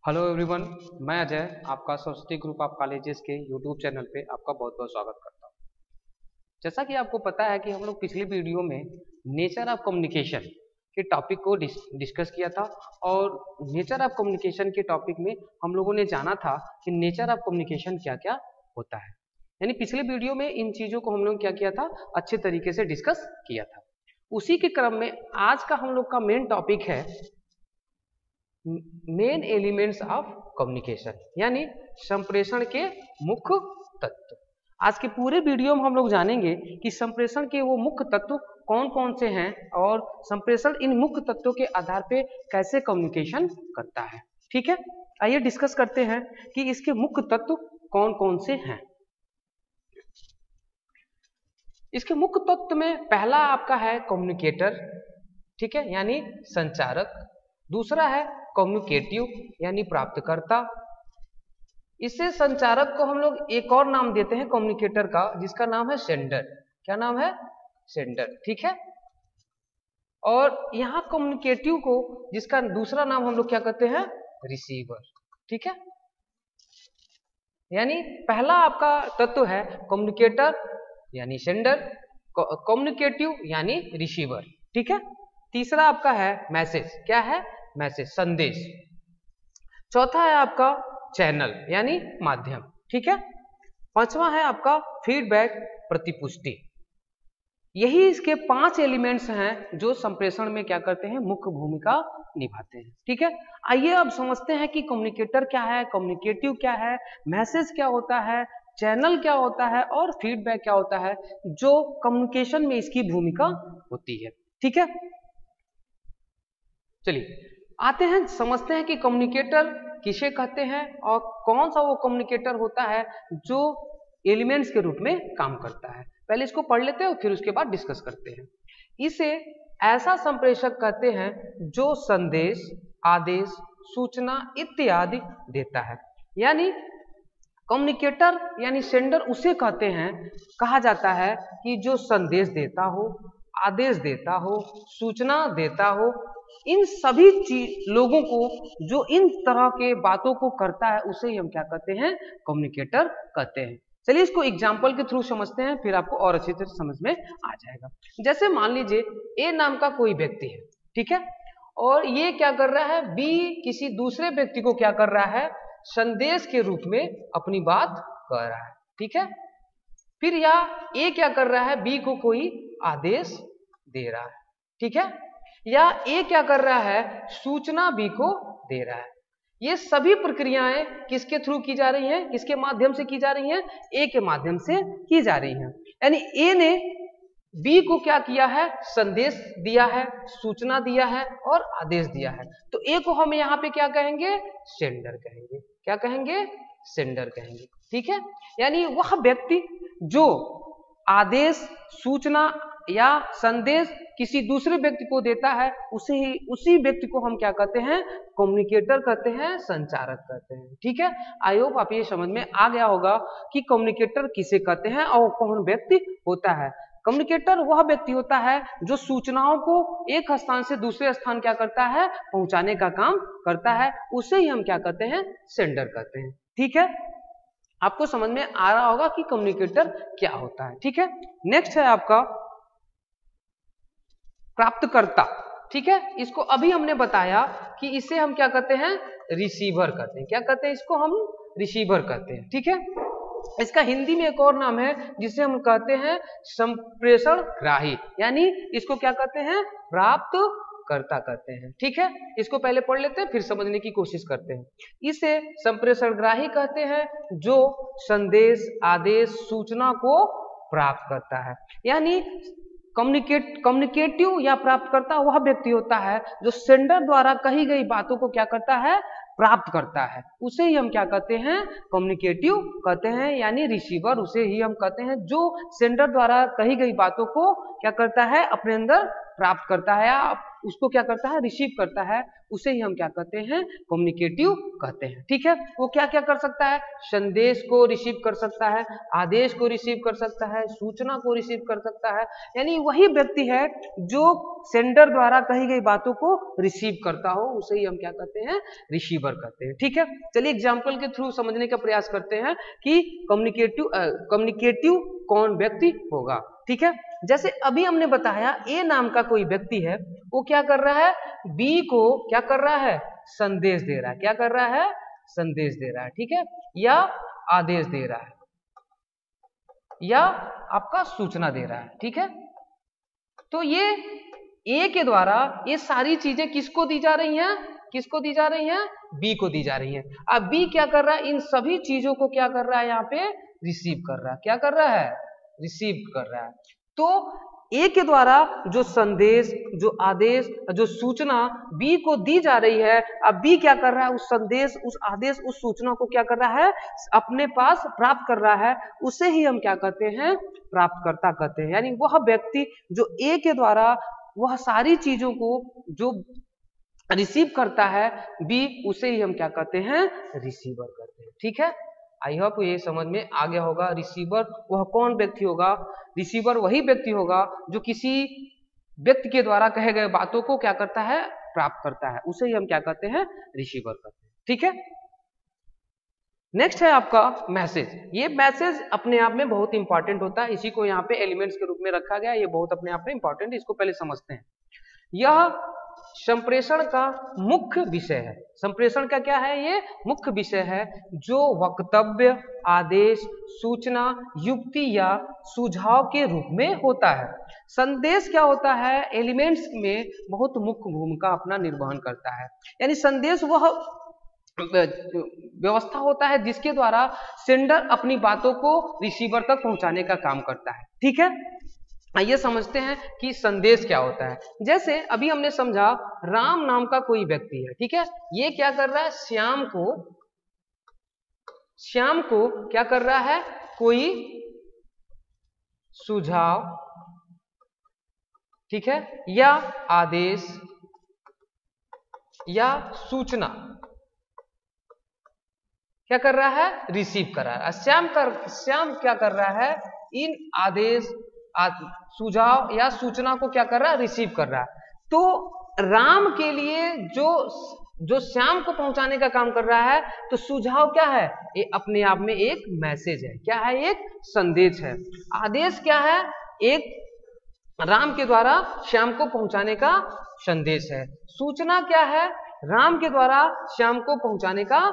Hello everyone, मैं अजय आपका Saraswati group of colleges के यूट्यूब चैनल पे आपका बहुत बहुत स्वागत करता हूँ। जैसा कि आपको पता है कि हम लोग पिछली वीडियो में नेचर ऑफ कम्युनिकेशन के टॉपिक को डिस्कस किया था और नेचर ऑफ कम्युनिकेशन के टॉपिक में हम लोगों ने जाना था कि नेचर ऑफ कम्युनिकेशन क्या क्या होता है। यानी पिछले वीडियो में इन चीज़ों को हम लोग क्या किया था, अच्छे तरीके से डिस्कस किया था। उसी के क्रम में आज का हम लोग का मेन टॉपिक है मेन एलिमेंट्स ऑफ कम्युनिकेशन, यानी संप्रेषण के मुख्य तत्व। आज के पूरे वीडियो में हम लोग जानेंगे कि संप्रेषण के वो मुख्य तत्व कौन कौन से हैं और संप्रेषण इन मुख्य तत्वों के आधार पे कैसे कम्युनिकेशन करता है। ठीक है, आइए डिस्कस करते हैं कि इसके मुख्य तत्व कौन कौन से हैं। इसके मुख्य तत्व में पहला आपका है कम्युनिकेटर, ठीक है, यानी संचारक। दूसरा है कम्युनिकेटिव यानी प्राप्तकर्ता। इससे संचारक को हम लोग एक और नाम देते हैं कम्युनिकेटर का, जिसका नाम है सेंडर। क्या नाम है? सेंडर। ठीक है, और यहाँ कम्युनिकेटिव को जिसका दूसरा नाम हम लोग क्या कहते हैं? रिसीवर। ठीक है, यानी पहला आपका तत्व है कम्युनिकेटर यानी सेंडर, कम्युनिकेटिव यानी रिसीवर। ठीक है, तीसरा आपका है मैसेज। क्या है? मैसेज, संदेश। चौथा है आपका चैनल यानी माध्यम। ठीक है, पांचवा है आपका फीडबैक, प्रतिपुष्टि। यही इसके 5 एलिमेंट्स हैं जो संप्रेषण में क्या करते हैं? मुख्य भूमिका निभाते हैं। ठीक है, आइए अब समझते हैं कि कम्युनिकेटर क्या है, कम्युनिकेटिव क्या है, मैसेज क्या होता है, चैनल क्या होता है और फीडबैक क्या होता है, जो कम्युनिकेशन में इसकी भूमिका होती है। ठीक है, चलिए आते हैं, समझते हैं कि कम्युनिकेटर किसे कहते हैं और कौन सा वो कम्युनिकेटर होता है जो एलिमेंट्स के रूप में काम करता है। पहले इसको पढ़ लेते हैं और फिर उसके बाद डिस्कस करते हैं। इसे ऐसा संप्रेषक कहते हैं जो संदेश, आदेश, सूचना इत्यादि देता है। यानी कम्युनिकेटर यानी सेंडर उसे कहते हैं, कहा जाता है कि जो संदेश देता हो, आदेश देता हो, सूचना देता हो, इन सभी लोगों को जो इन तरह के बातों को करता है उसे ही हम क्या कहते हैं? कम्युनिकेटर कहते हैं। चलिए इसको एग्जाम्पल के थ्रू समझते हैं, फिर आपको और अच्छे से समझ में आ जाएगा। जैसे मान लीजिए ए नाम का कोई व्यक्ति है, ठीक है, और ये क्या कर रहा है? बी किसी दूसरे व्यक्ति को क्या कर रहा है? संदेश के रूप में अपनी बात कह रहा है। ठीक है, फिर या ए क्या कर रहा है? बी को कोई आदेश दे रहा है। ठीक है, या ए क्या कर रहा है? सूचना बी को दे रहा है। ये सभी प्रक्रियाएं किसके थ्रू की जा रही हैं? किसके माध्यम से की जा रही हैं? ए के माध्यम से की जा रही हैं। यानी ए ने बी को क्या किया है? संदेश दिया है, सूचना दिया है और आदेश दिया है। तो ए को हम यहाँ पे क्या कहेंगे? सेंडर कहेंगे। क्या कहेंगे? सेंडर कहेंगे। ठीक है, यानी वह व्यक्ति जो आदेश, सूचना या संदेश किसी दूसरे व्यक्ति को देता है, उसी व्यक्ति को हम क्या कहते हैं? कम्युनिकेटर कहते हैं, संचारक कहते हैं। ठीक है, आई होप आप ये समझ में आ गया होगा कि कम्युनिकेटर किसे कहते हैं और कौन व्यक्ति होता है। कम्युनिकेटर वह व्यक्ति होता है जो सूचनाओं को एक स्थान से दूसरे स्थान क्या करता है? पहुंचाने का काम करता है, उसे ही हम क्या कहते हैं? सेंडर कहते हैं। ठीक है, आपको समझ में आ रहा होगा कि कम्युनिकेटर क्या होता है। ठीक है, नेक्स्ट है आपका प्राप्तकर्ता। ठीक है, इसको अभी हमने बताया कि इसे हम क्या कहते हैं? रिसीवर कहते हैं। क्या कहते हैं? इसको हम रिसीवर कहते हैं। ठीक है, इसका हिंदी में एक और नाम है जिसे हम कहते हैं संप्रेषण ग्राही, यानी इसको क्या कहते हैं? प्राप्त करता कहते हैं। ठीक है, इसको पहले पढ़ लेते हैं फिर समझने की कोशिश करते हैं। इसे संप्रेषण ग्राही कहते हैं जो संदेश, आदेश, सूचना को प्राप्त करता है। यानी कम्युनिकेटिव या प्राप्तकर्ता वह व्यक्ति होता है जो सेंडर द्वारा कही गई बातों को क्या करता है? प्राप्त करता है, उसे ही हम क्या कहते हैं? कम्युनिकेटिव कहते हैं। यानी रिसीवर उसे ही हम कहते हैं जो सेंडर द्वारा कही गई बातों को क्या करता है? अपने अंदर प्राप्त करता है या उसको क्या करता है, रिसीव करता है, उसे ही हम क्या कहते हैं, कम्युनिकेटिव कहते हैं। ठीक है, वो क्या क्या कर सकता है, संदेश को रिसीव कर सकता है, आदेश को रिसीव कर सकता है, सूचना को रिसीव कर सकता है। यानी वही व्यक्ति है जो सेंडर द्वारा कही गई बातों को रिसीव करता हो, उसे ही हम क्या कहते हैं, रिसीवर कहते हैं। ठीक है, चलिए एग्जाम्पल के थ्रू समझने का प्रयास करते हैं कि कम्युनिकेटिव कौन व्यक्ति होगा। ठीक है, जैसे अभी हमने बताया ए नाम का कोई व्यक्ति है, वो क्या कर रहा है, बी को क्या कर रहा है, संदेश दे रहा है। क्या कर रहा है, संदेश दे रहा है। ठीक है, या आदेश दे रहा है, या आपका सूचना दे रहा है। ठीक है, तो ये ए के द्वारा ये सारी चीजें किसको दी जा रही हैं, किसको दी जा रही हैं, बी को दी जा रही हैं। अब बी क्या कर रहा है, इन सभी चीजों को क्या कर रहा है, यहाँ पे रिसीव कर रहा है। क्या कर रहा है, रिसीव कर रहा है। तो ए के द्वारा जो संदेश, जो आदेश, जो सूचना बी को दी जा रही है, अब बी क्या कर रहा है, उस संदेश, उस आदेश, उस सूचना को क्या कर रहा है, अपने पास प्राप्त कर रहा है, उसे ही हम क्या कहते हैं, प्राप्तकर्ता कहते हैं। यानी वह व्यक्ति जो ए के द्वारा वह सारी चीजों को जो रिसीव करता है बी, उसे ही हम क्या कहते हैं, रिसीवर कहते हैं। ठीक है, आई होप ये समझ में आ गया होगा। रिसीवर वह कौन व्यक्ति होगा, रिसीवर वही व्यक्ति होगा जो किसी व्यक्ति के द्वारा कहे गए बातों को क्या करता है, प्राप्त करता है, उसे ही हम क्या कहते हैं, रिसीवर कहते हैं। ठीक है, नेक्स्ट है आपका मैसेज। ये मैसेज अपने आप में बहुत इंपॉर्टेंट होता है, इसी को यहाँ पे एलिमेंट्स के रूप में रखा गया है, ये बहुत अपने आप में इंपॉर्टेंट है, इसको पहले समझते हैं। यह संप्रेषण का मुख्य विषय है। संप्रेषण का क्या है, ये मुख्य विषय है जो वक्तव्य, आदेश, सूचना, युक्ति या सुझाव के रूप में होता है। संदेश क्या होता है, एलिमेंट्स में बहुत मुख्य भूमिका अपना निर्वहन करता है। यानी संदेश वह व्यवस्था होता है जिसके द्वारा सेंडर अपनी बातों को रिसीवर तक पहुंचाने का काम करता है। ठीक है, आइए समझते हैं कि संदेश क्या होता है। जैसे अभी हमने समझा राम नाम का कोई व्यक्ति है। ठीक है, ये क्या कर रहा है, श्याम को क्या कर रहा है, कोई सुझाव, ठीक है, या आदेश या सूचना क्या कर रहा है, रिसीव कर रहा है। श्याम क्या कर रहा है, इन आदेश, सुझाव या सूचना को क्या कर रहा है, रिसीव कर रहा है। तो राम के लिए जो श्याम को पहुंचाने का काम कर रहा है, तो सुझाव क्या है, ये अपने आप में एक मैसेज है। क्या है, एक संदेश है। आदेश क्या है, एक राम के द्वारा श्याम को पहुंचाने का संदेश है। सूचना क्या है, राम के द्वारा श्याम को पहुंचाने का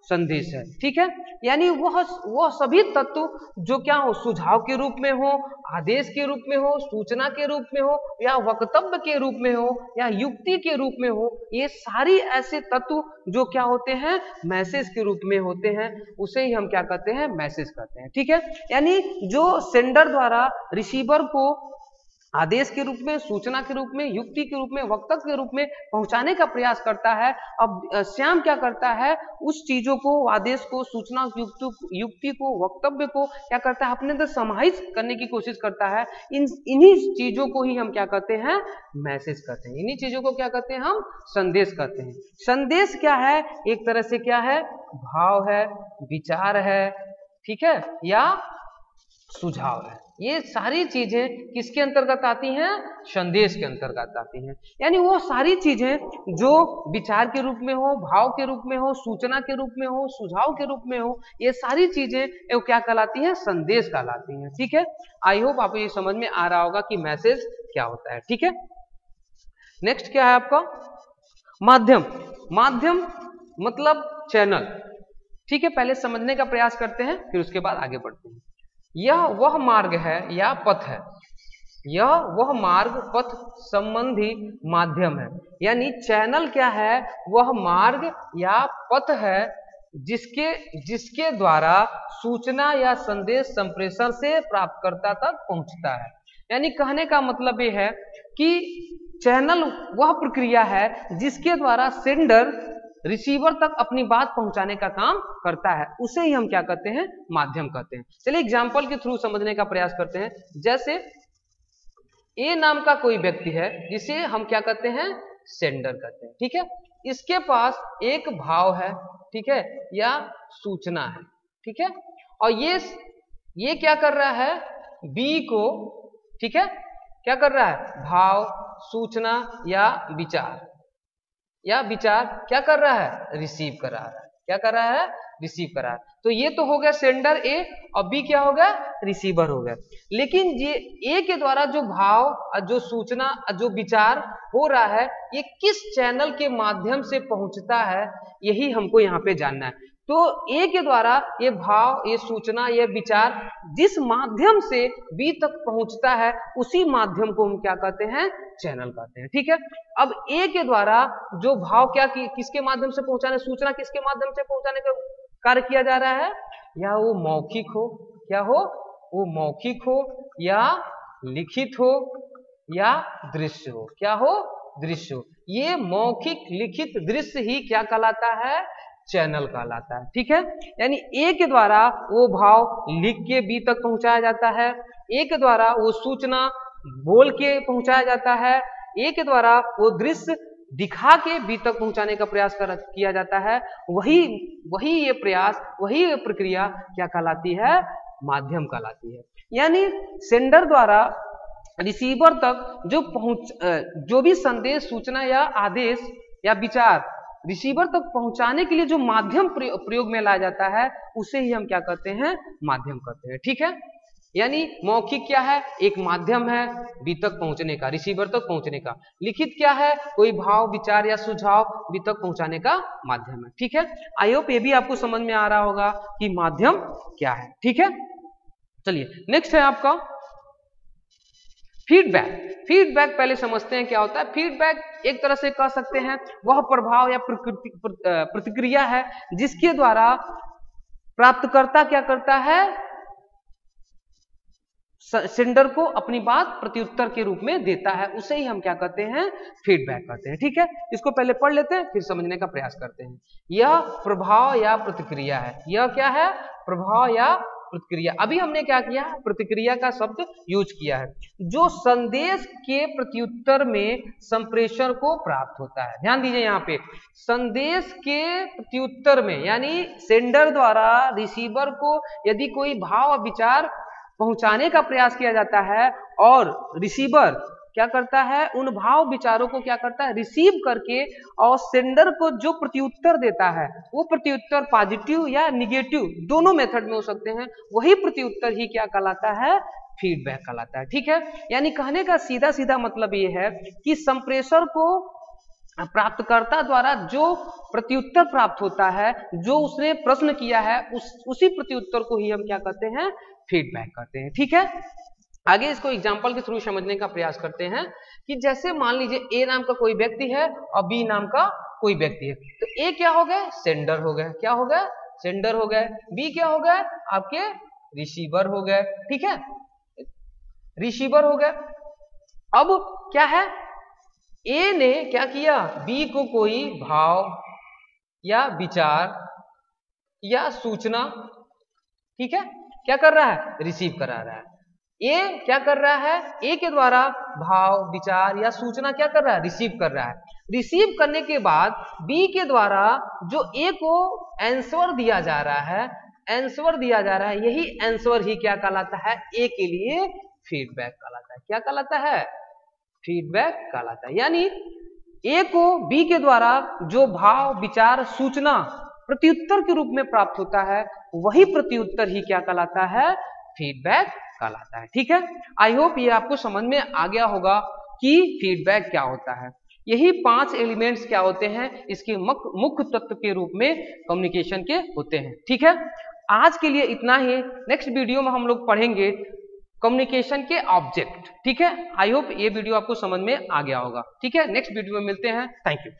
संदेश है। ठीक है, यानी वह सभी तत्व जो क्या हो, सुझाव के रूप में हो, आदेश के रूप में हो, सूचना के रूप में हो, या वक्तव्य के रूप में हो, या युक्ति के रूप में हो, ये सारी ऐसे तत्व जो क्या होते हैं, मैसेज के रूप में होते हैं, उसे ही हम क्या कहते हैं, मैसेज कहते हैं। ठीक है, यानी जो सेंडर द्वारा रिसीवर को आदेश के रूप में, सूचना के रूप में, युक्ति के रूप में, वक्तव्य के रूप में पहुंचाने का प्रयास करता है। अब श्याम क्या करता है, उस चीजों को, आदेश को, सूचना, युक्ति को, वक्तव्य को क्या करता है, अपने अंदर समाहित करने की कोशिश करता है। इन्हीं चीजों को ही हम क्या कहते हैं, मैसेज कहते हैं। इन्हीं चीजों को क्या कहते हैं, हम संदेश कहते हैं। संदेश क्या है, एक तरह से क्या है, भाव है, विचार है, ठीक है, या सुझाव है। ये सारी चीजें किसके अंतर्गत आती हैं, संदेश के अंतर्गत आती हैं। यानी वो सारी चीजें जो विचार के रूप में हो, भाव के रूप में हो, सूचना के रूप में हो, सुझाव के रूप में हो, ये सारी चीजें वो क्या कहलाती हैं, संदेश कहलाती हैं। ठीक है, आई होप आपको ये समझ में आ रहा होगा कि मैसेज क्या होता है। ठीक है, नेक्स्ट क्या है आपका, माध्यम। माध्यम मतलब चैनल। ठीक है, पहले समझने का प्रयास करते हैं, फिर उसके बाद आगे बढ़ते हैं। यह वह मार्ग है या पथ है, यह वह मार्ग पथ संबंधी माध्यम है। यानी चैनल क्या है, वह मार्ग या पथ है जिसके द्वारा सूचना या संदेश संप्रेषण से प्राप्तकर्ता तक पहुंचता है। यानी कहने का मतलब ये है कि चैनल वह प्रक्रिया है जिसके द्वारा सेंडर रिसीवर तक अपनी बात पहुंचाने का काम करता है, उसे ही हम क्या कहते हैं, माध्यम कहते हैं। चलिए एग्जाम्पल के थ्रू समझने का प्रयास करते हैं। जैसे ए नाम का कोई व्यक्ति है जिसे हम क्या कहते हैं, सेंडर कहते हैं, ठीक है। इसके पास एक भाव है, ठीक है, या सूचना है, ठीक है, और ये क्या कर रहा है, बी को, ठीक है, क्या कर रहा है, भाव, सूचना या विचार क्या कर रहा है, रिसीव करा रहा है। क्या कर रहा है, रिसीव करा है। तो ये तो हो गया सेंडर ए, और बी क्या हो गया, रिसीवर हो गया। लेकिन ये ए के द्वारा जो भाव, जो सूचना, जो विचार हो रहा है, ये किस चैनल के माध्यम से पहुंचता है, यही हमको यहाँ पे जानना है। तो ए के द्वारा ये भाव, ये सूचना, ये विचार जिस माध्यम से बी तक पहुंचता है, उसी माध्यम को हम क्या कहते हैं, चैनल कहते हैं, ठीक है। अब ए के द्वारा जो भाव किसके माध्यम से पहुंचाने, सूचना किसके माध्यम से पहुंचाने का कार्य किया जा रहा है, या वो मौखिक हो, क्या हो, वो मौखिक हो, या लिखित हो, या दृश्य हो, क्या हो, दृश्य हो। ये मौखिक, लिखित, दृश्य ही क्या कहलाता है, चैनल कहलाता है, ठीक है। यानी ए के द्वारा वो भाव लिख के बी तक पहुंचाया जाता है, ए के द्वारा वो सूचना बोल के पहुंचाया जाता है, ए के द्वारा वो दृश्य दिखा के बी तक पहुंचाने का प्रयास किया जाता है। वही ये प्रयास, वही ये प्रक्रिया क्या कहलाती है, माध्यम कहलाती है। यानी सेंडर द्वारा रिसीवर तक जो भी संदेश, सूचना या आदेश या विचार रिसीवर तक पहुंचाने के लिए जो माध्यम प्रयोग में लाया जाता है, उसे ही हम क्या कहते हैं, माध्यम कहते हैं, ठीक है। यानी मौखिक क्या है, एक माध्यम है बी तक पहुंचने का, रिसीवर तक पहुंचने का। लिखित क्या है, कोई भाव, विचार या सुझाव बी तक पहुंचाने का माध्यम है, ठीक है। आई होप ये भी आपको समझ में आ रहा होगा कि माध्यम क्या है, ठीक है। चलिए नेक्स्ट है आपका फीडबैक। फीडबैक पहले समझते हैं क्या होता है। फीडबैक एक तरह से कह सकते हैं वह प्रभाव या प्रतिक्रिया है जिसके द्वारा प्राप्तकर्ता क्या करता है, सेंडर को अपनी बात प्रत्युत्तर के रूप में देता है, उसे ही हम क्या कहते हैं, फीडबैक कहते हैं, ठीक है। इसको पहले पढ़ लेते हैं, फिर समझने का प्रयास करते हैं। यह प्रभाव या प्रतिक्रिया है। यह क्या है, प्रभाव या प्रतिक्रिया। अभी हमने क्या किया, प्रतिक्रिया का शब्द यूज किया है, जो संदेश के प्रत्युत्तर में संप्रेषण को प्राप्त होता है। ध्यान दीजिए यहाँ पे, संदेश के प्रत्युत्तर में, यानी सेंडर द्वारा रिसीवर को यदि कोई भाव विचार पहुंचाने का प्रयास किया जाता है और रिसीवर क्या करता है, उन भाव विचारों को क्या करता है, रिसीव करके, और सेंडर को जो प्रत्युत्तर देता है वो प्रत्युत्तर पॉजिटिव या निगेटिव दोनों मेथड में हो सकते हैं, वही प्रत्युत्तर ही क्या कहलाता है, फीडबैक कहलाता है, ठीक है। यानी कहने का सीधा सीधा मतलब ये है कि संप्रेषण को प्राप्तकर्ता द्वारा जो प्रत्युत्तर प्राप्त होता है, जो उसने प्रश्न किया है, उसी प्रत्युत्तर को ही हम क्या कहते हैं, फीडबैक कहते हैं, ठीक है। आगे इसको एग्जांपल के थ्रू समझने का प्रयास करते हैं कि जैसे मान लीजिए ए नाम का कोई व्यक्ति है और बी नाम का कोई व्यक्ति है, तो ए क्या हो गया, सेंडर हो गया, क्या हो गया, सेंडर हो गए। बी क्या हो गए, आपके रिसीवर हो गए, ठीक है, रिसीवर हो गए। अब क्या है, ए ने क्या किया, बी को कोई भाव या विचार या सूचना, ठीक है, क्या कर रहा है, रिसीव करा रहा है। ए क्या कर रहा है, ए के द्वारा भाव, विचार या सूचना क्या कर रहा है, रिसीव कर रहा है। रिसीव करने के बाद बी के द्वारा जो ए को आंसर दिया जा रहा है, आंसर दिया जा रहा है, यही आंसर ही क्या कहलाता है, ए के लिए फीडबैक कहलाता है। क्या कहलाता है, फीडबैक कहलाता है। यानी ए को बी के द्वारा जो भाव, विचार, सूचना प्रत्युत्तर के रूप में प्राप्त होता है, वही प्रत्युत्तर ही क्या कहलाता है, फीडबैक कहलाता है, ठीक है। आई होप ये आपको समझ में आ गया होगा कि फीडबैक क्या होता है। यही 5 एलिमेंट्स क्या होते हैं, इसके मुख्य तत्व के रूप में कम्युनिकेशन के होते हैं, ठीक है। आज के लिए इतना ही। नेक्स्ट वीडियो में हम लोग पढ़ेंगे कम्युनिकेशन के ऑब्जेक्ट, ठीक है। आई होप ये वीडियो आपको समझ में आ गया होगा, ठीक है। नेक्स्ट वीडियो में मिलते हैं, थैंक यू।